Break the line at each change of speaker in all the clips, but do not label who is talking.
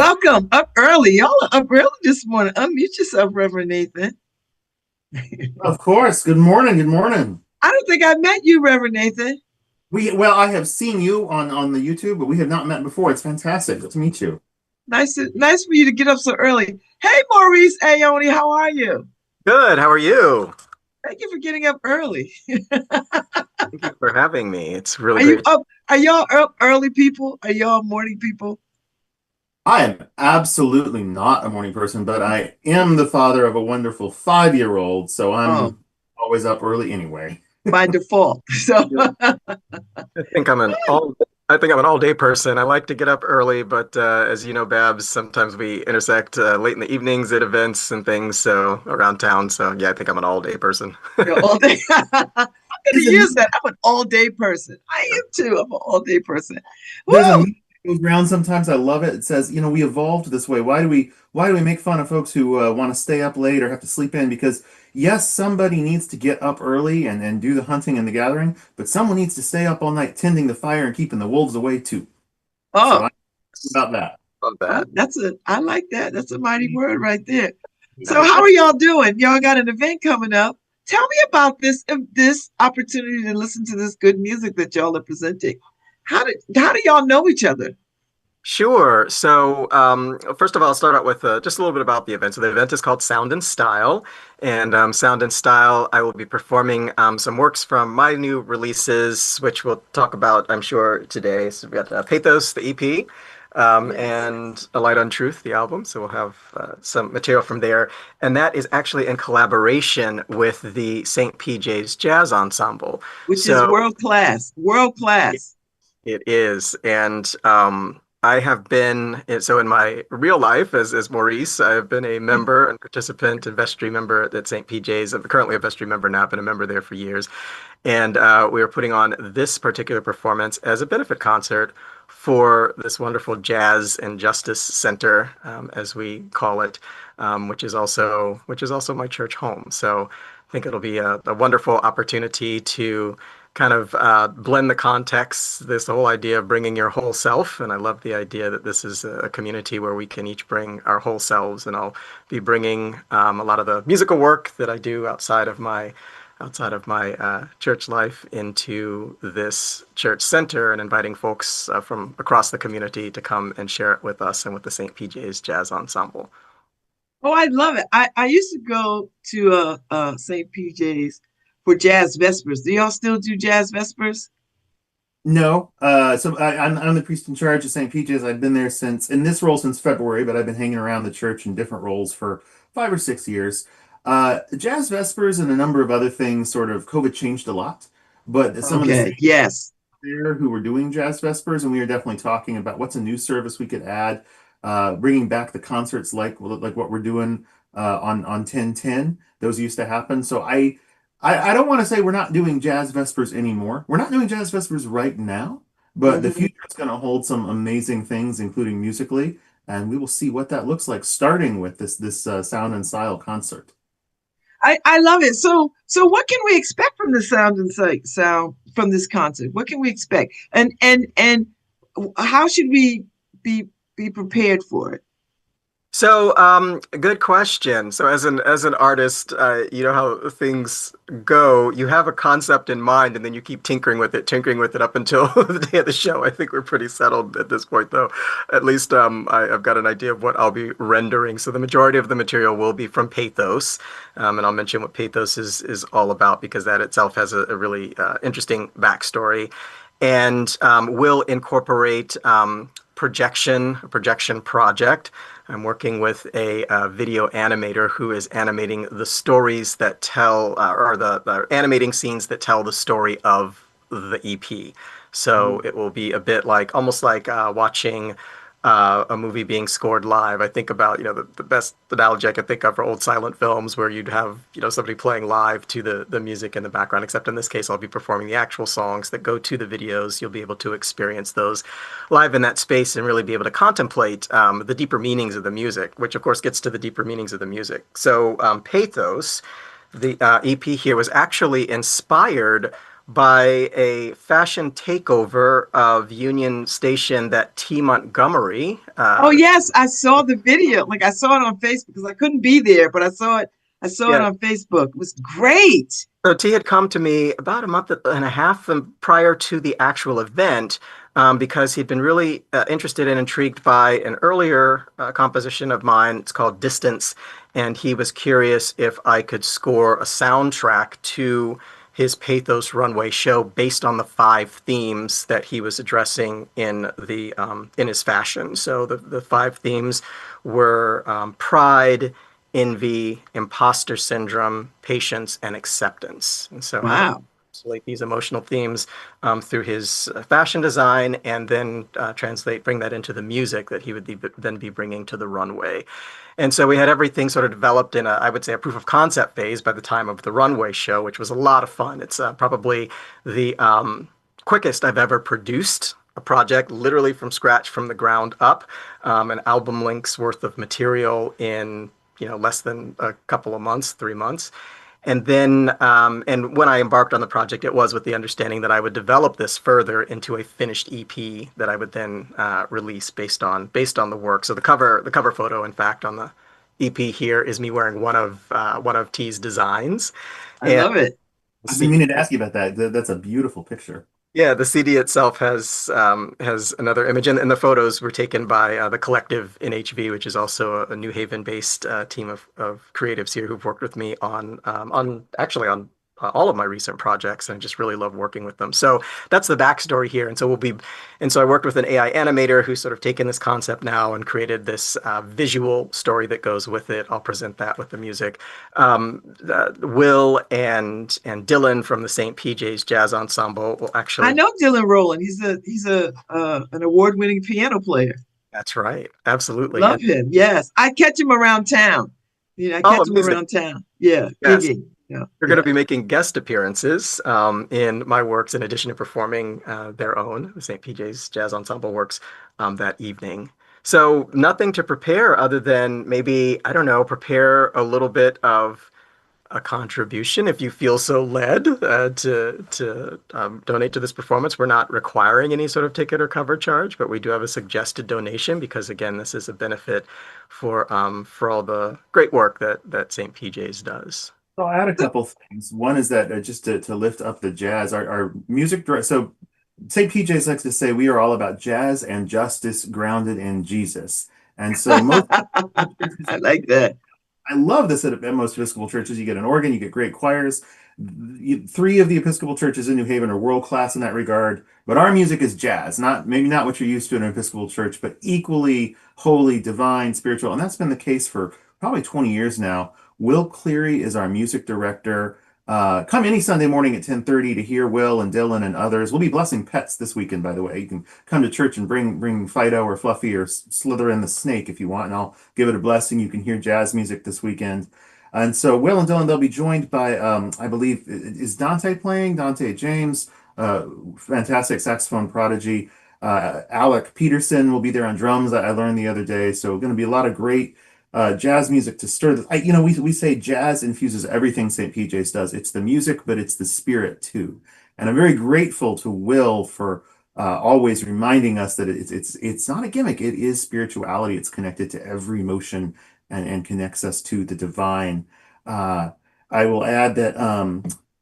Welcome. Up early. Y'all are up early this morning. Unmute yourself, Reverend Nathan.
Of course. Good morning. Good morning.
I don't think I met you, Reverend Nathan.
I have seen you on the YouTube, but we have not met before. It's fantastic. Good to meet you.
Nice for you to get up so early. Hey, Maurice, Ionne, how are you?
Good. How are you?
Thank you for getting up early.
Thank you for having me. It's really
Are you
great.
up? Are y'all up early people? Are y'all morning people?
I am absolutely not a morning person, but I am the father of a wonderful 5-year-old, so
Oh,
I'm always up early anyway.
by default. So
Yeah. I think I'm an all I think I'm an all-day person. I like to get up early, but as you know, Babs, sometimes we intersect late in the evenings at events and things, so around town. So yeah, I think I'm an all-day person.
you're all day. I'm gonna
There's a
use that. I'm an all day person. I am too. I'm an all day person.
there's a
Woo!
meme that goes around sometimes. I love it. It says, we evolved this way. Why do we make fun of folks who want to stay up late or have to sleep in? Because yes, somebody needs to get up early and do the hunting and the gathering, but someone needs to stay up all night tending the fire and keeping the wolves away too. So
Oh,
I'm about that.
Love that.
I like that. That's a mighty word right there. So
Nice.
how are y'all doing? Y'all got an event coming up. Tell me about this opportunity to listen to this good music that y'all are presenting. How do y'all know each other?
Sure. So, first of all, I'll start out with just a little bit about the event. So, the event is called Sound and Style. And Sound and Style, I will be performing some works from my new releases, which we'll talk about, I'm sure, today. So, we've got Pathos, the EP,
Yes.
and A Light on Truth, the album. So, we'll have some material from there. And that is actually in collaboration with the St. PJ's Jazz Ensemble.
Which is
So,
world class. World class.
it is. And I have been, so in my real life as Maurice, I've been a member and participant and vestry member at St. PJ's. I'm currently a vestry member now. I've been a member there for years. And we are putting on this particular performance as a benefit concert for this wonderful Jazz and Justice Center, as we call it, which is also my church home. So I think it'll be a wonderful opportunity to kind of blend the context, this whole idea of bringing your whole self. And I love the idea that this is a community where we can each bring our whole selves. And I'll be bringing a lot of the musical work that I do outside of my church life into this church center and inviting folks from across the community to come and share it with us and with the St. PJ's Jazz Ensemble.
Oh, I love it. I used to go to St. PJ's for Jazz Vespers. Do y'all still do Jazz Vespers?
No, I'm the priest in charge of St. Peter's. I've been there in this role since February, but I've been hanging around the church in different roles for 5 or 6 years. Jazz Vespers and a number of other things, sort of COVID changed a lot, but some of the
Okay.
saints
Yes.
there who were doing Jazz Vespers, and we were definitely talking about what's a new service we could add, bringing back the concerts like what we're doing on 1010. Those used to happen. So I don't want to say we're not doing Jazz Vespers anymore. We're not doing Jazz Vespers right now, but the
Mhm.
future is going to hold some amazing things, including musically, and we will see what that looks like, starting with this Sound and Style concert.
I love it. So what can we expect from the sound and sight sound from this concert? What can we expect? And how should we be be prepared for it?
So, good question. So, as an artist, you know how things go. You have a concept in mind, and then you keep tinkering with it up until the day of the show. I think we're pretty settled at this point, though. At least, I've got an idea of what I'll be rendering. So, the majority of the material will be from Pathos, and I'll mention what Pathos is all about because that itself has a really interesting backstory, and will incorporate a projection project. I'm working with a video animator who is animating the stories that tell, or the animating scenes that tell the story of the EP. So it will be a bit like, almost like watching a movie being scored live. I think about, the best analogy I can think of for old silent films where you'd have, somebody playing live to the music in the background, except in this case, I'll be performing the actual songs that go to the videos. You'll be able to experience those live in that space and really be able to contemplate the deeper meanings of the music, which of course gets to the deeper meanings of the music. So Pathos, the EP here, was actually inspired by a fashion takeover of Union Station that T. Montgomery.
Oh yes, I saw the video. Like I saw it on Facebook because I couldn't be there, but I saw it. I saw it
Yeah.
on Facebook. It was great.
So T had come to me about a month and a half prior to the actual event, because he'd been really interested and intrigued by an earlier composition of mine. It's called Distance, and he was curious if I could score a soundtrack to his Pathos Runway show based on the 5 themes that he was addressing in his fashion. So the 5 themes were pride, envy, imposter syndrome, patience, and acceptance. And so how to
Wow.
translate these emotional themes through his fashion design, and then bring that into the music that he would then be bringing to the runway. And so we had everything sort of developed in I would say, a proof of concept phase by the time of the runway show, which was a lot of fun. It's probably the quickest I've ever produced a project literally from scratch, from the ground up, an album length's worth of material in less than a couple of months, 3 months. And then, and when I embarked on the project, it was with the understanding that I would develop this further into a finished EP that I would then release based on the work. So the cover photo, in fact, on the EP here is me wearing one of T's designs,
I
and
love it.
I've been meaning to ask you about that. That's a beautiful picture.
yeah, the CD itself has another image, and the photos were taken by the collective NHV, which is also a New Haven-based team of creatives here who've worked with me on actually on all of my recent projects, and I just really love working with them. So that's the backstory here, and so I worked with an AI animator who's sort of taken this concept now and created this visual story that goes with it. I'll present that with the music. Will and Dylan from the St. PJ's Jazz Ensemble will actually.
I know Dylan Rowland. He's a an award-winning piano player.
That's right, absolutely.
Love him. Yes, I catch him around town. I catch him
Amazing.
around town. Yeah,
Yes.
gigging. Yeah,
They're going to be making guest appearances in my works, in addition to performing their own, the St. PJ's Jazz Ensemble works, that evening. So nothing to prepare other than maybe, I don't know, prepare a little bit of a contribution if you feel so led to donate to this performance. We're not requiring any sort of ticket or cover charge, but we do have a suggested donation because, again, this is a benefit for all the great work that St. PJ's does.
So I'll add a couple things. One is that just to lift up the jazz, our music director. So St. PJ's likes to say we are all about jazz and justice grounded in Jesus. And so most
I like that.
I love this at most Episcopal churches. You get an organ, you get great choirs. 3 of the Episcopal churches in New Haven are world class in that regard. But our music is jazz, maybe not what you're used to in an Episcopal church, but equally holy, divine, spiritual. And that's been the case for probably 20 years now. Will Cleary is our music director. Come any Sunday morning at 10:30 to hear Will and Dylan and others. We'll be blessing pets this weekend, by the way. You can come to church and bring Fido or Fluffy or Slither in the snake if you want, and I'll give it a blessing. You can hear jazz music this weekend. And so Will and Dylan, they'll be joined by, I believe, is Dante playing? Dante James, fantastic saxophone prodigy. Alec Peterson will be there on drums, I learned the other day. So going to be a lot of great jazz music to stir the. We say jazz infuses everything St. PJ's does. It's the music, but it's the spirit too. And I'm very grateful to Will for always reminding us that it's not a gimmick. It is spirituality. It's connected to every emotion and connects us to the divine. I will add that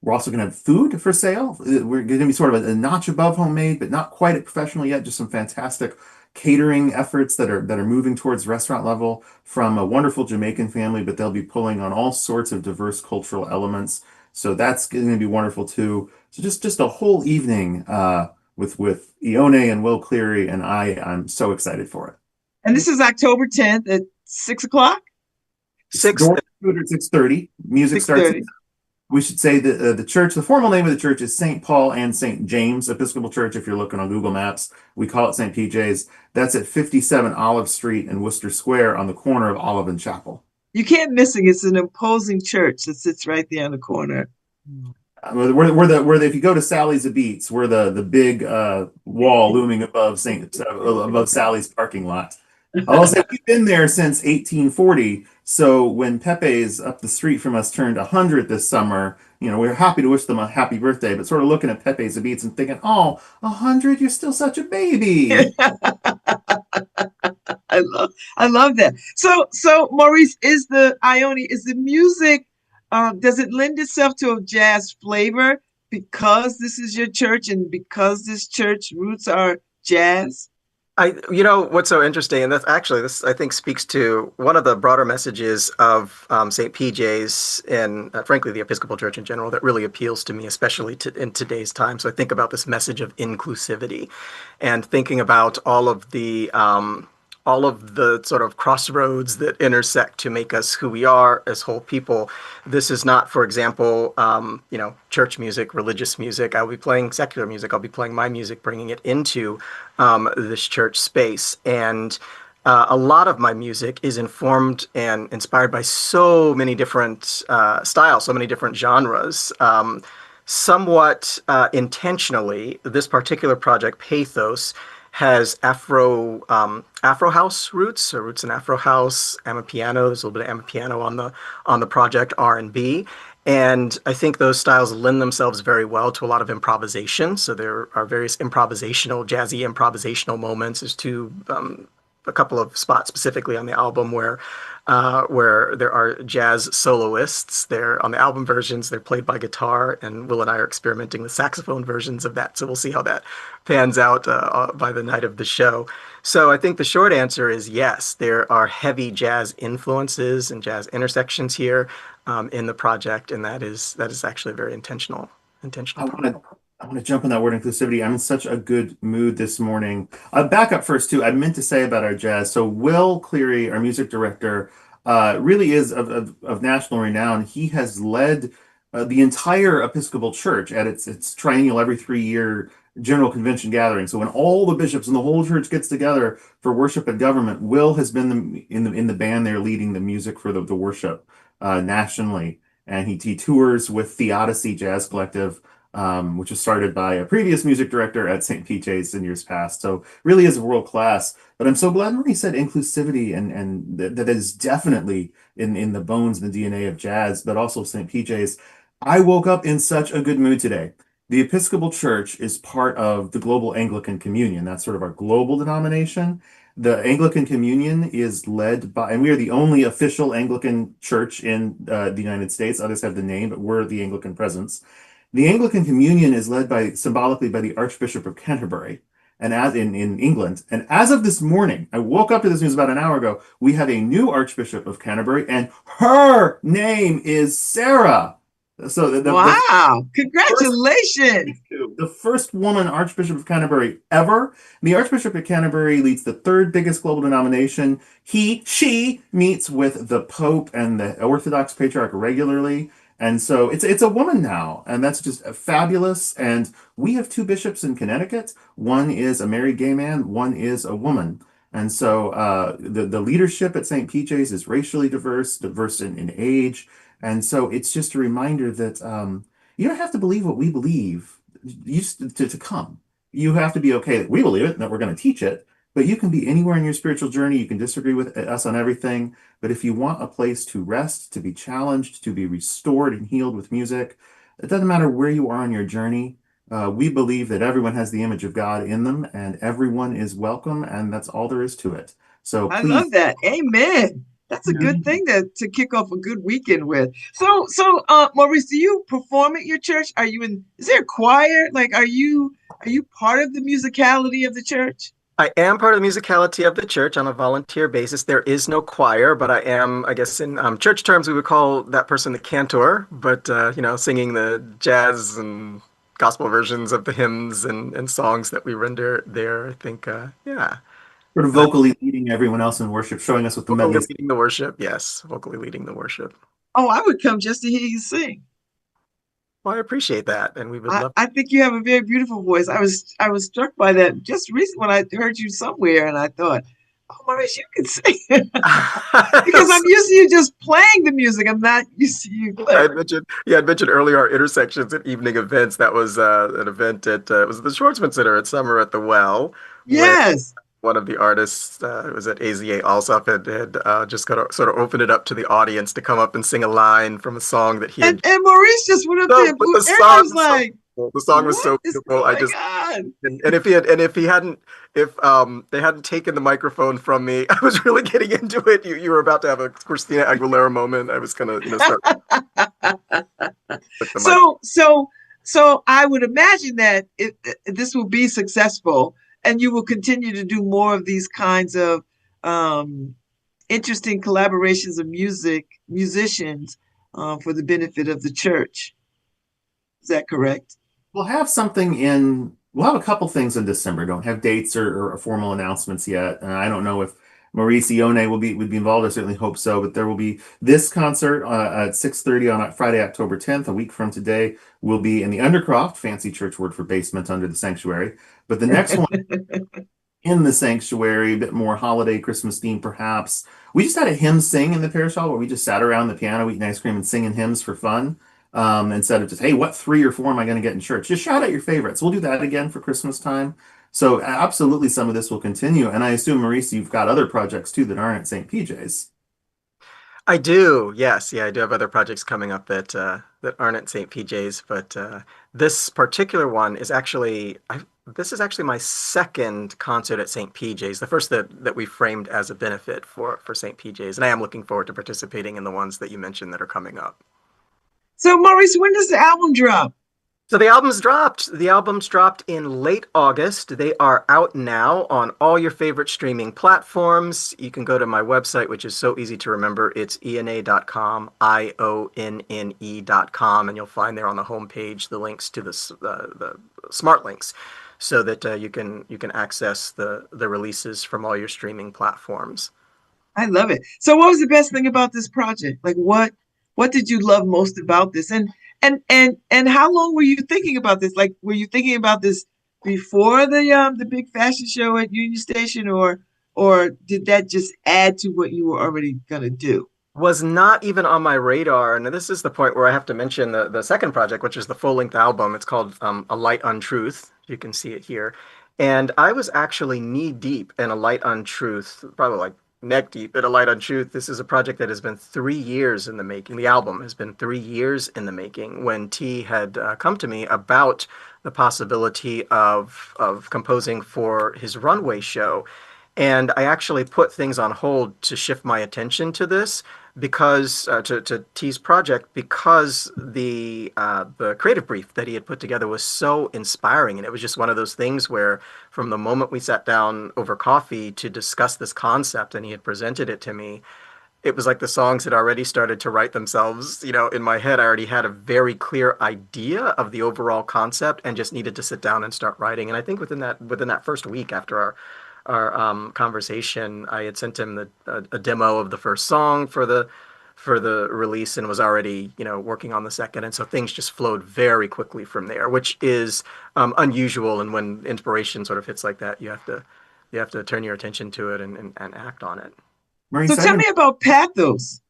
we're also going to have food for sale. We're going to be sort of a notch above homemade, but not quite at professional yet. Just some fantastic catering efforts that are moving towards restaurant level from a wonderful Jamaican family, but they'll be pulling on all sorts of diverse cultural elements. So that's going to be wonderful too. So just a whole evening with Ionne and Will Cleary, and I'm so excited for it.
And this is October 10th at 6 o'clock.
6:30. Music starts.
6:30.
We should say that the church, the formal name of the church is St. Paul and St. James Episcopal Church. If you're looking on Google Maps, we call it St. PJ's. That's at 57 Olive Street in Worcester Square on the corner of Olive and Chapel.
You can't miss it. It's an imposing church that sits right there on the corner.
If you go to Sally's of Beats, we're the big wall looming above Sally's parking lot. I'll say we've been there since 1840. So when Pepe's up the street from us turned 100 this summer, we're happy to wish them a happy birthday, but sort of looking at Pepe's Beats and thinking, oh, 100, you're still such a baby.
I love that. So Maurice, is the Ionne, is the music, does it lend itself to a jazz flavor because this is your church and because this church roots are jazz?
What's so interesting, and that's actually this I think speaks to one of the broader messages of St. PJ's and frankly the Episcopal Church in general that really appeals to me, especially in today's time. So I think about this message of inclusivity, and thinking about all of the sort of crossroads that intersect to make us who we are as whole people. This is not, for example, church music, religious music. I'll be playing secular music. I'll be playing my music, bringing it into this church space. And a lot of my music is informed and inspired by so many different styles, so many different genres. Somewhat intentionally, this particular project, Pathos, has Afro house roots, so roots in Afro house, amapiano. There's a little bit of amapiano on the project, R&B. And I think those styles lend themselves very well to a lot of improvisation. So there are various jazzy improvisational moments. There's a couple of spots specifically on the album where there are jazz soloists. They're on the album versions. They're played by guitar, and Will and I are experimenting with saxophone versions of that. So we'll see how that pans out by the night of the show. So I think the short answer is yes, there are heavy jazz influences and jazz intersections here in the project, and that is actually very intentional.
I want to jump on that word inclusivity. I'm in such a good mood this morning. Back up first too. I meant to say about our jazz. So Will Cleary, our music director, really is of national renown. He has led the entire Episcopal Church at its triennial every 3-year general convention gathering. So when all the bishops and the whole church gets together for worship and government, Will has been in the band there leading the music for the worship nationally, and he tours with Theodicy Jazz Collective, which was started by a previous music director at St. PJ's in years past. So really is world class. But I'm so glad Maurice said inclusivity, and that is definitely in the bones and the DNA of jazz, but also St. PJ's. I woke up in such a good mood today. The Episcopal Church is part of the Global Anglican Communion. That's sort of our global denomination. The Anglican Communion is led by, and we are the only official Anglican church in the United States. Others have the name, but we're the Anglican presence. The Anglican Communion is led symbolically by the Archbishop of Canterbury, and as in England. And as of this morning, I woke up to this news about an hour ago. We have a new Archbishop of Canterbury, and her name is Sarah. So
wow, congratulations.
The first woman Archbishop of Canterbury ever. The Archbishop of Canterbury leads the third biggest global denomination. She meets with the Pope and the Orthodox Patriarch regularly. And so it's a woman now, and that's just fabulous. And we have 2 bishops in Connecticut. One is a married gay man, one is a woman. And so the leadership at St. PJ's is racially diverse in age. And so it's just a reminder that you don't have to believe what we believe to come. You have to be okay that we believe it and that we're going to teach it. But you can be anywhere in your spiritual journey. You can disagree with us on everything. But if you want a place to rest, to be challenged, to be restored and healed with music, it doesn't matter where you are on your journey. We believe that everyone has the image of God in them, and everyone is welcome, and that's all there is to it. So
I love that. Amen. That's a good thing to kick off a good weekend with. So Maurice, do you perform at your church? Is there a choir? Like, are you part of the musicality of the church?
I am part of the musicality of the church on a volunteer basis. There is no choir, but I am, I guess in church terms, we would call that person the cantor, but, singing the jazz and gospel versions of the hymns and songs that we render there, I think, yeah.
Sort of vocally leading everyone else in worship, showing us what the
vocally
medley.
leading the worship, yes. Vocally leading the worship.
Oh, I would come just to hear you sing.
Well, I appreciate that, and we would love.
I think you have a very beautiful voice. I was struck by that just recently when I heard you somewhere, and I thought, oh, Maurice, you can sing. Because I'm used to you just playing the music. I'm not used to you playing.
I mentioned earlier our intersections at evening events. That was an event at it was the Schwartzman Center at Summer at the Well.
Yes.
one of the artists, it was at AZA also, had just kind of sort of opened it up to the audience to come up and sing a line from a song that he had.
And Maurice just went up there
No,
and
but
blew.
the song
Everybody's
was so
like,
beautiful. The song was
"What
so
is
beautiful. I
going
just
on?"
and if he hadn't if they hadn't taken the microphone from me, I was really getting into it. You were about to have a Christina Aguilera moment. I was gonna start with the mic.
So I would imagine that this will be successful, and you will continue to do more of these kinds of um, interesting collaborations of musicians for the benefit of the church. Is that correct?
We'll have something in, we'll have a couple things in December. Don't have dates or formal announcements yet. And I don't know if Maurice Ionne would be involved. I certainly hope so. But there will be this concert at 6:30 on Friday, October 10th, a week from today. Will be in the Undercroft, fancy church word for basement under the sanctuary. But the next one in the sanctuary, a bit more holiday Christmas theme, perhaps. We just had a hymn sing in the parish hall where we just sat around the piano eating ice cream and singing hymns for fun. Instead of just, hey, what 3 or 4 am I going to get in church? Just shout out your favorites. We'll do that again for Christmas time. So absolutely some of this will continue. And I assume, Maurice, you've got other projects too that aren't at St. PJ's.
I do, yes, yeah, I do have other projects coming up that aren't at St. PJ's, but this particular one is actually this is actually my second concert at St. PJ's, the first that we framed as a benefit for St. PJ's, and I am looking forward to participating in the ones that you mentioned that are coming up.
So Maurice, when does the album drop?
So the album's dropped. The album's dropped in late August. They are out now on all your favorite streaming platforms. You can go to my website, which is so easy to remember. It's ione.com, IONNE.com, and you'll find there on the homepage the links to the smart links, so that you can access the releases from all your streaming platforms.
I love it. So what was the best thing about this project? Like what did you love most about this? And how long were you thinking about this? Like, were you thinking about this before the big fashion show at Union Station, or did that just add to what you were already gonna do?
Was not even on my radar. And this is the point where I have to mention the second project, which is the full-length album. It's called A Light Untruth. You can see it here. And I was actually knee deep in A Light Untruth, probably like neck deep in A Light Untruth. This is a project that has been 3 years in the making. The album has been 3 years in the making, when T had come to me about the possibility of composing for his runway show. And I actually put things on hold to shift my attention to this, because to T's project, because the creative brief that he had put together was so inspiring, and it was just one of those things where, from the moment we sat down over coffee to discuss this concept and he had presented it to me, it was like the songs had already started to write themselves. In my head, I already had a very clear idea of the overall concept and just needed to sit down and start writing. And I think within that first week after our conversation, I had sent him a demo of the first song for the release, and was already working on the second, and so things just flowed very quickly from there, which is unusual. And when inspiration sort of hits like that, you have to turn your attention to it and act on it.
So
Maurice,
tell me about Pathos.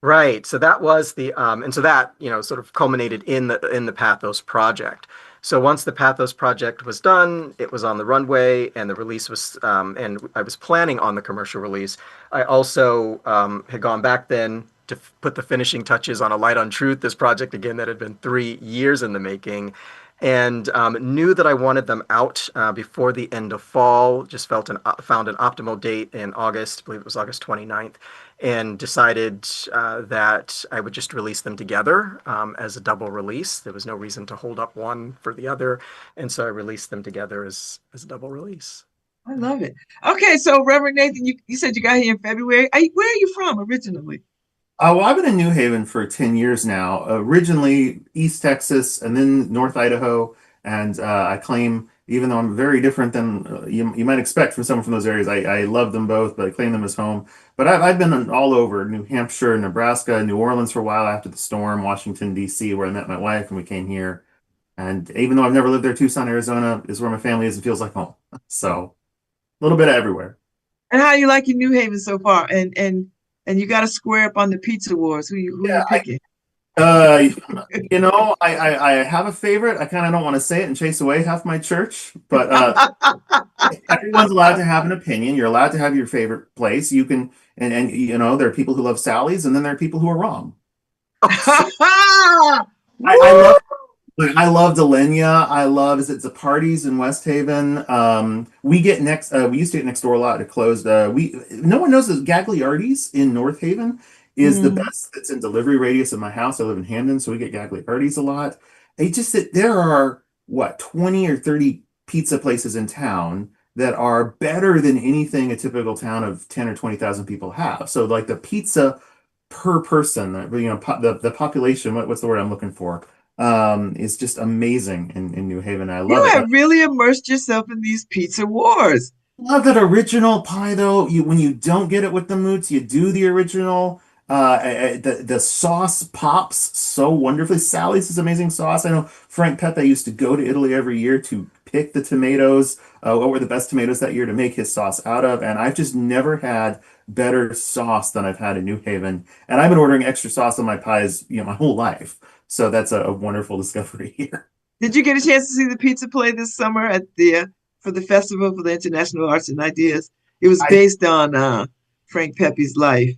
Right. So that was and so that, sort of culminated in the Pathos project. So once the Pathos project was done, it was on the runway, and the release was, and I was planning on the commercial release. I also had gone back then to put the finishing touches on A Light Untruth, this project again that had been 3 years in the making, and knew that I wanted them out before the end of fall. Just found an optimal date in August, I believe it was August 29th, and decided that I would just release them together as a double release. There was no reason to hold up one for the other, and so I released them together as a double release.
I love it. Okay, so Reverend Nathan, you said you got here in February. Where are you from originally?
Well, I've been in New Haven for 10 years now. Originally East Texas and then North Idaho. And I claim, even though I'm very different than you might expect from someone from those areas, I love them both, but I claim them as home. But I've been all over New Hampshire, Nebraska, New Orleans for a while after the storm, Washington, D.C., where I met my wife and we came here. And even though I've never lived there, Tucson, Arizona is where my family is and feels like home. So a little bit of everywhere.
And how you liking New Haven so far? And you got to square up on the pizza wars. Who
Yeah,
you picking?
I have a favorite. I kind of don't want to say it and chase away half my church, but I everyone's allowed to have an opinion. You're allowed to have your favorite place. You can, and you know, there are people who love Sally's, and then there are people who are wrong. I love like I love Delenia. I love is it the parties in West Haven. We get next. We used to get next door a lot. It closed. We no one knows that Gagliardi's in North Haven is the
Mm.
best. That's in delivery radius of my house. I live in Hamden, so we get Gagliardi's a lot. It just that there are what 20 or 30 pizza places in town that are better than anything a typical town of 10 or 20,000 people have. So like the pizza per person, you know, the population. What's the word I'm looking for? Is just amazing in New Haven. I
You
love it.
have really immersed yourself in these pizza wars.
Love that original pie though. You when you don't get it with the moots, you do the original. The sauce pops so wonderfully. Sally's is amazing sauce. I know Frank Pepe used to go to Italy every year to pick the tomatoes, what were the best tomatoes that year to make his sauce out of. And I've just never had better sauce than I've had in New Haven. And I've been ordering extra sauce on my pies, you know, my whole life. So that's a wonderful discovery here.
Did you get a chance to see the pizza play this summer at the for the Festival for the International Arts and Ideas? It was
I
based on Frank Pepe's life.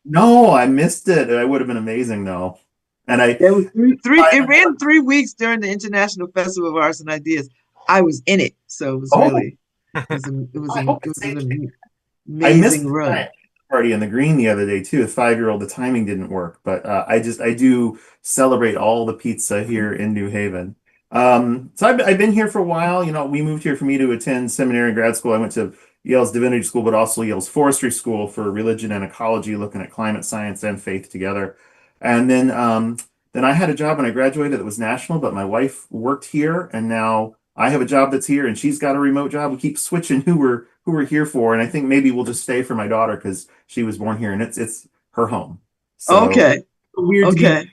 No, I missed it. It would have been amazing though. And
There was three.
I
It ran 3 weeks during the International Festival of Arts and Ideas. I was in it, so it was
oh,
really
I hope
it
it's
was
safe.
an
I missed
amazing
the
run.
giant party in the green the other day too. A 5-year-old, the timing didn't work, but I do celebrate all the pizza here in New Haven. So I've been here for a while. You know, we moved here for me to attend seminary and grad school. I went to Yale's Divinity School, but also Yale's Forestry School for religion and ecology, looking at climate science and faith together. And then I had a job when I graduated that was national, but my wife worked here, and now I have a job that's here, and she's got a remote job. We keep switching who we're here for, and I think maybe we'll just stay for my daughter because she was born here and it's her home. So
Okay,
weird to be
okay.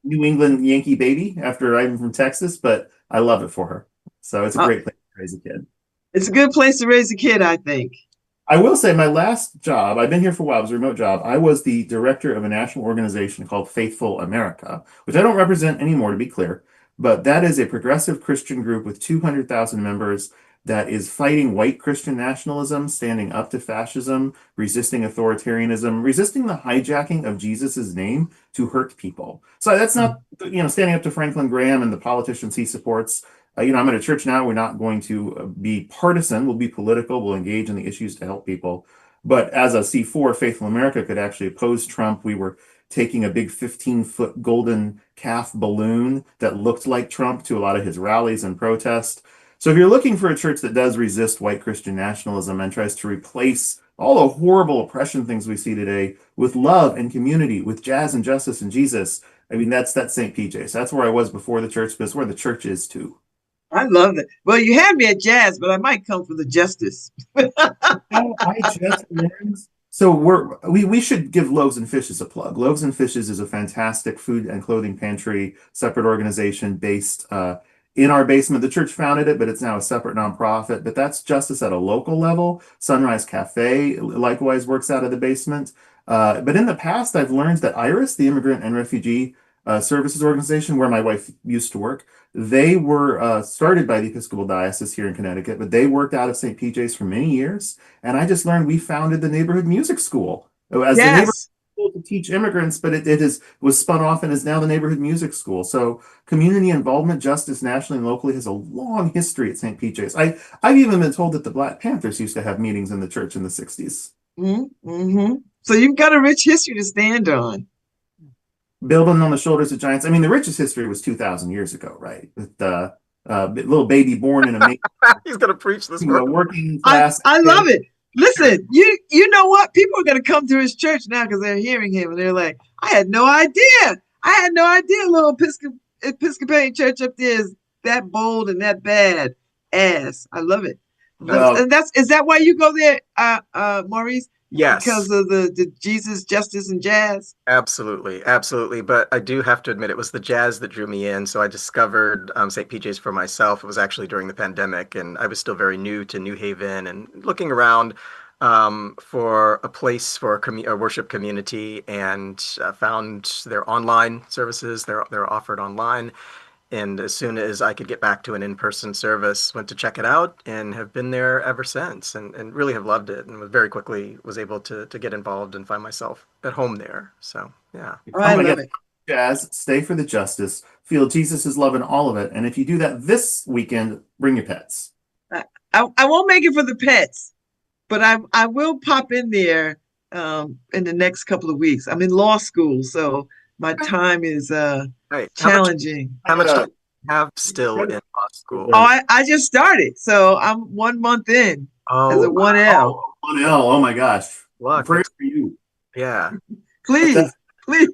New England Yankee baby after I'm from Texas, but I love it for her. So it's a
Uh,
great place to raise a kid.
it's a good place to raise a kid, I think.
I will say my last job, I've been here for a while, it was a remote job. I was the director of a national organization called Faithful America, which I don't represent anymore, to be clear, but that is a progressive Christian group with 200,000 members that is fighting white Christian nationalism, standing up to fascism, resisting authoritarianism, resisting the hijacking of Jesus's name to hurt people. So that's not, you know, standing up to Franklin Graham and the politicians he supports. You know, I'm at a church now. We're not going to be partisan. We'll be political. We'll engage in the issues to help people. But as a C4, Faithful America could actually oppose Trump. We were taking a big 15-foot golden calf balloon that looked like Trump to a lot of his rallies and protests. So if you're looking for a church that does resist white Christian nationalism and tries to replace all the horrible oppression things we see today with love and community, with jazz and justice and Jesus, I mean, that's St. PJ. So that's where I was before the church, but it's where the church is too.
I love that. Well, you had me at jazz, but I might come for the justice.
Oh, I just learned. So we should give Loaves and Fishes a plug. Loaves and Fishes is a fantastic food and clothing pantry, separate organization based in our basement. The church founded it, but it's now a separate nonprofit. But that's justice at a local level. Sunrise Cafe likewise works out of the basement. But in the past, I've learned that IRIS, the Immigrant and Refugee Services Organization, where my wife used to work, they were started by the Episcopal Diocese here in Connecticut, but they worked out of St. PJ's for many years. And I just learned we founded the neighborhood music school as the neighborhood
Yes.
school to teach immigrants, but it was spun off and is now the neighborhood music school. So community involvement, justice nationally and locally has a long history at St. PJ's. I've even been told that the Black Panthers used to have meetings in the church in the 60s.
Mm-hmm. So you've got a rich history to stand on.
Building on the shoulders of giants. I mean, the richest history was 2,000 years ago, right? With the little baby born in a
He's gonna preach this
to a
morning.
working
I
class
I
kid.
love it. Listen, you know what? People are gonna come to his church now because they're hearing him and they're like, I had no idea. I had no idea little Episcopalian church up there is that bold and that bad ass. I love it.
Well,
And that's is that why you go there, Maurice?
Yes.
Because of the Jesus, justice, and jazz.
Absolutely, absolutely. But I do have to admit, it was the jazz that drew me in. So I discovered St. PJ's for myself. It was actually during the pandemic, and I was still very new to New Haven and looking around for a place for a worship community, and found their online services. They're offered online, And as soon as I could get back to an in-person service, went to check it out and have been there ever since, and really have loved it, and was very quickly was able to get involved and find myself at home there. So yeah.
Oh, I
Come
love
again,
it.
jazz, stay for the justice, feel Jesus' love in all of it. And if you do that this weekend, bring your pets.
I won't make it for the pets, but I will pop in there in the next couple of weeks. I'm in law school, so my time is
Right.
challenging.
How much
Uh,
time do you have still in law school?
Oh, I just started, so I'm 1 month in as a
Oh,
1L.
Oh, 1L. Oh my gosh.
luck.
Prayer for you.
Yeah.
Please, please.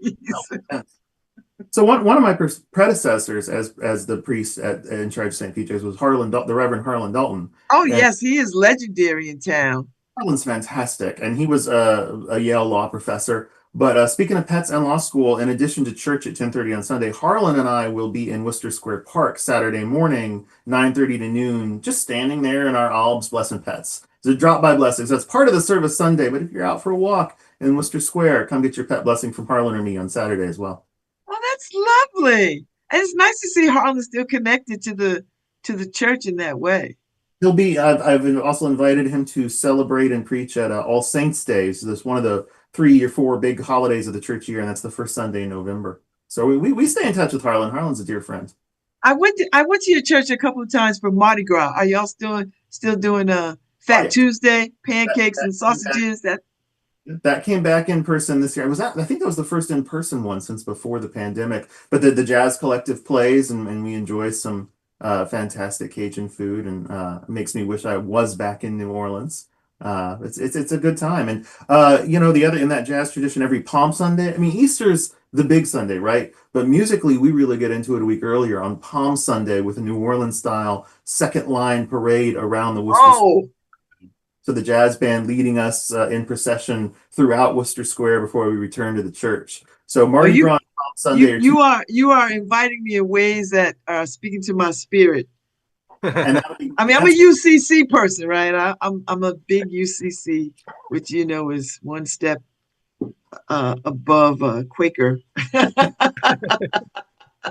So one of my predecessors as the priest in charge of St. Peter's was the Reverend Harlan Dalton.
Oh
And
yes, he is legendary in town.
Harlan's fantastic, and he was a Yale law professor. But speaking of pets and law school, in addition to church at 10:30 on Sunday, Harlan and I will be in Worcester Square Park Saturday morning, 9:30 to noon, just standing there in our albs blessing pets. It's a drop by blessing. So it's part of the service Sunday, but if you're out for a walk in Worcester Square, come get your pet blessing from Harlan or me on Saturday as well.
Oh, that's lovely. And it's nice to see Harlan still connected to the church in that way.
He'll be. I've also invited him to celebrate and preach at All Saints Day. So that's one of the 3 or 4 big holidays of the church year, and that's the first Sunday in November. So we stay in touch with Harlan. Harlan's a dear friend.
I went to your church a couple of times for Mardi Gras. Are y'all still doing
Oh
Fat
yeah,
Tuesday,
that,
pancakes
that
and
came back.
sausages? That
That came back in person this year. I think that was the first in person one since before the pandemic. But the Jazz Collective plays, and we enjoy some fantastic Cajun food, and it makes me wish I was back in New Orleans. It's a good time, and the other in that jazz tradition, every Palm Sunday. I mean, Easter's the big Sunday, right? But musically, we really get into it a week earlier on Palm Sunday with a New Orleans style second line parade around the Worcester.
oh,
So the jazz band leading us in procession throughout Worcester Square before we return to the church. So
oh
Mardi Gras on Sunday or
you are inviting me in ways that are speaking to my spirit.
and
I mean, I'm a UCC person, right? I'm a big UCC, which is one step above Quaker.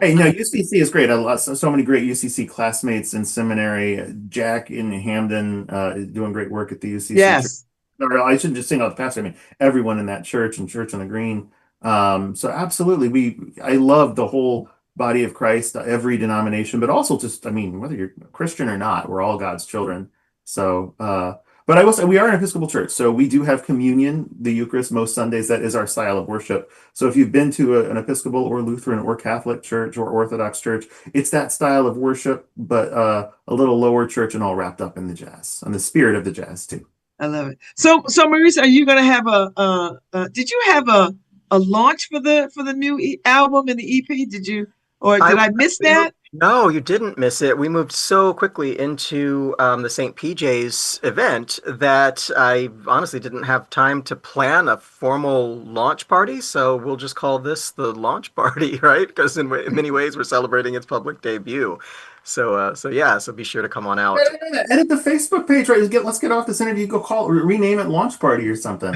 hey, no, UCC is great. So many great UCC classmates in seminary. Jack in Hamden is doing great work at the UCC church.
Yes,
Or I shouldn't just single out the pastor. I mean, everyone in that church and Church on the Green. So absolutely, I love the whole body of Christ, every denomination, but also just, I mean, whether you're a Christian or not, we're all God's children. So, but I will say we are an Episcopal church, so we do have communion, the Eucharist, most Sundays. That is our style of worship. So if you've been to an Episcopal or Lutheran or Catholic church or Orthodox church, it's that style of worship, but a little lower church and all wrapped up in the jazz and the spirit of the jazz too.
I love it. So Maurice, are you gonna have did you have a launch for the new album and the EP? Did you, or did I miss that?
No, you didn't miss it. We moved so quickly into the St. PJ's event that I honestly didn't have time to plan a formal launch party. So we'll just call this the launch party, right? Because in many ways we're celebrating its public debut. So yeah, so be sure to come on out.
Edit the Facebook page, right? Let's get off this interview. Go rename it Launch Party or something.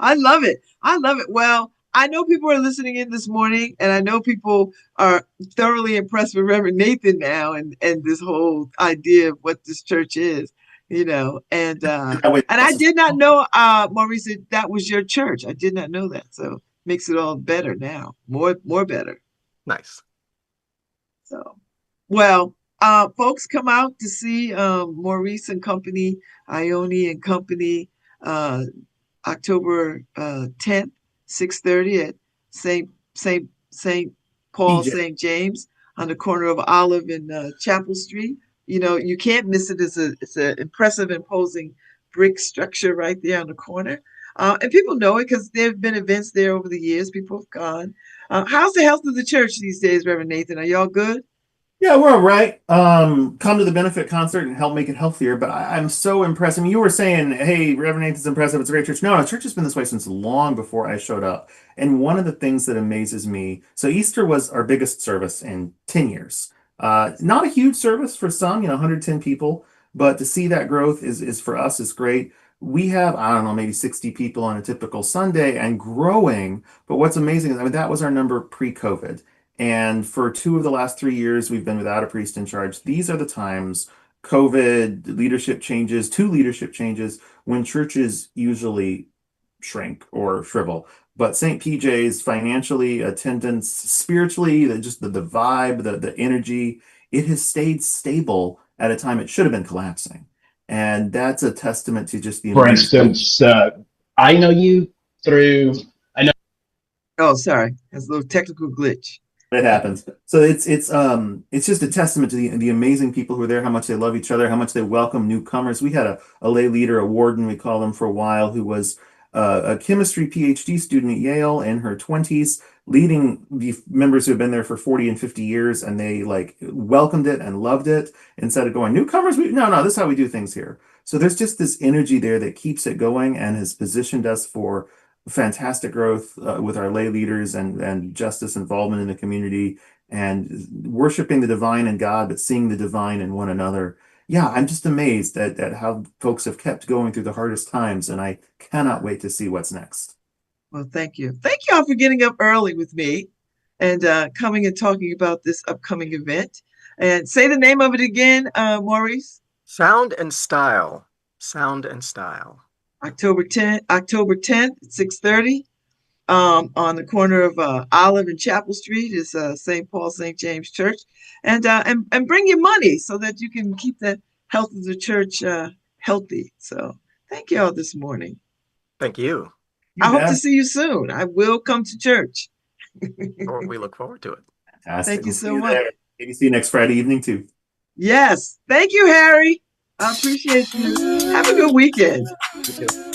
I love it. I love it. Well, I know people are listening in this morning, and I know people are thoroughly impressed with Reverend Nathan now, and this whole idea of what this church is, and I did not know, Maurice, that was your church. I did not know that, so makes it all better now, more better.
Nice.
So, well, folks, come out to see Maurice and company, Ionne and company, October 10th, 6:30 at St. Paul
PJ.
St. James on the corner of Olive and Chapel Street. You can't miss it. It's an impressive, imposing brick structure right there on the corner. And people know it because there have been events there over the years. People have gone. How's the health of the church these days, Reverend Nathan? Are y'all good?
Yeah, we're all right. Come to the benefit concert and help make it healthier. But I'm so impressed. I mean, you were saying, hey, Reverend Nathan's impressive. It's a great church. No, church has been this way since long before I showed up. And one of the things that amazes me, so Easter was our biggest service in 10 years. Not a huge service for some, 110 people, but to see that growth is for us is great. we have, I don't know, maybe 60 people on a typical Sunday and growing. But what's amazing is, I mean, that was our number pre-COVID. And for 2 of the last 3 years, we've been without a priest in charge. These are the times, COVID, leadership changes, two leadership changes, when churches usually shrink or shrivel. But St. PJ's financially, attendance, spiritually, the vibe, the energy, it has stayed stable at a time it should have been collapsing. And that's a testament to just the
For
amazing.
instance, I know you through. I know.
Oh, sorry. That's a little technical glitch.
It happens. So it's just a testament to the amazing people who are there, how much they love each other, how much they welcome newcomers. We had a lay leader, a warden, we call him, for a while, who was a chemistry PhD student at Yale in her 20s, leading the members who have been there for 40 and 50 years, and they like welcomed it and loved it instead of going, newcomers, no, this is how we do things here. So there's just this energy there that keeps it going and has positioned us for fantastic growth with our lay leaders and justice involvement in the community and worshiping the divine in God, but seeing the divine in one another. Yeah, I'm just amazed at how folks have kept going through the hardest times, and I cannot wait to see what's next.
Well, thank you. Thank you all for getting up early with me and coming and talking about this upcoming event. And say the name of it again, Maurice.
Sound and Style. Sound and Style.
October 10th at 6:30. On the corner of Olive and Chapel Street is St. Paul St. James Church, and bring your money so that you can keep the health of the church healthy. So thank you all this morning.
Thank you.
I hope to see you soon. I will come to church.
We look forward to it.
Fantastic.
Thank you so
See
much.
there. Maybe see you next Friday evening too.
Yes, thank you, Harry. I appreciate you. Have a good weekend.
You too.